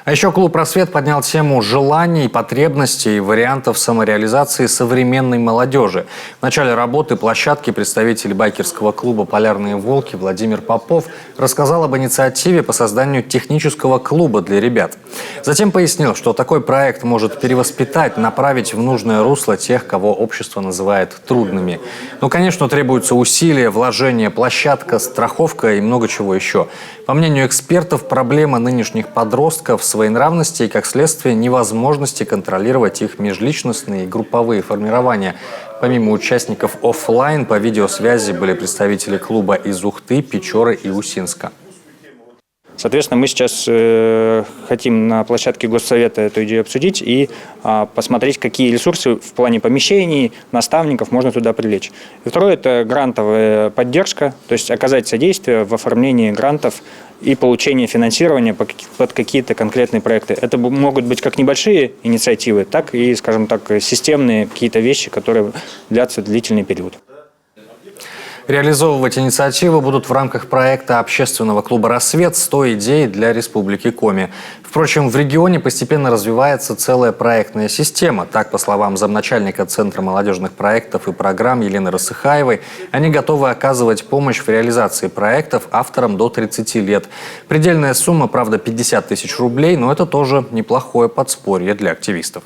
А еще клуб «Просвет» поднял тему желаний, потребностей и вариантов самореализации современной молодежи. В начале работы площадки представитель байкерского клуба «Полярные волки» Владимир Попов рассказал об инициативе по созданию технического клуба для ребят. Затем пояснил, что такой проект может перевоспитать, направить в нужное русло тех, кого общество называет трудными. Но, конечно, требуются усилия, вложения, площадка, страховка и много чего еще. По мнению экспертов, проблема нынешних подростков – своенравности и, как следствие, невозможности контролировать их межличностные и групповые формирования. Помимо участников офлайн, по видеосвязи были представители клуба из Ухты, Печоры и Усинска. Соответственно, мы сейчас хотим на площадке Госсовета эту идею обсудить и посмотреть, какие ресурсы в плане помещений, наставников можно туда привлечь. И второе – это грантовая поддержка, то есть оказать содействие в оформлении грантов и получении финансирования под какие-то конкретные проекты. Это могут быть как небольшие инициативы, так и, скажем так, системные какие-то вещи, которые длятся длительный период. Реализовывать инициативы будут в рамках проекта общественного клуба «Рассвет» «100 идей для Республики Коми». Впрочем, в регионе постепенно развивается целая проектная система. Так, по словам замначальника Центра молодежных проектов и программ Елены Рассыхаевой, они готовы оказывать помощь в реализации проектов авторам до 30 лет. Предельная сумма, правда, 50 тысяч рублей, но это тоже неплохое подспорье для активистов.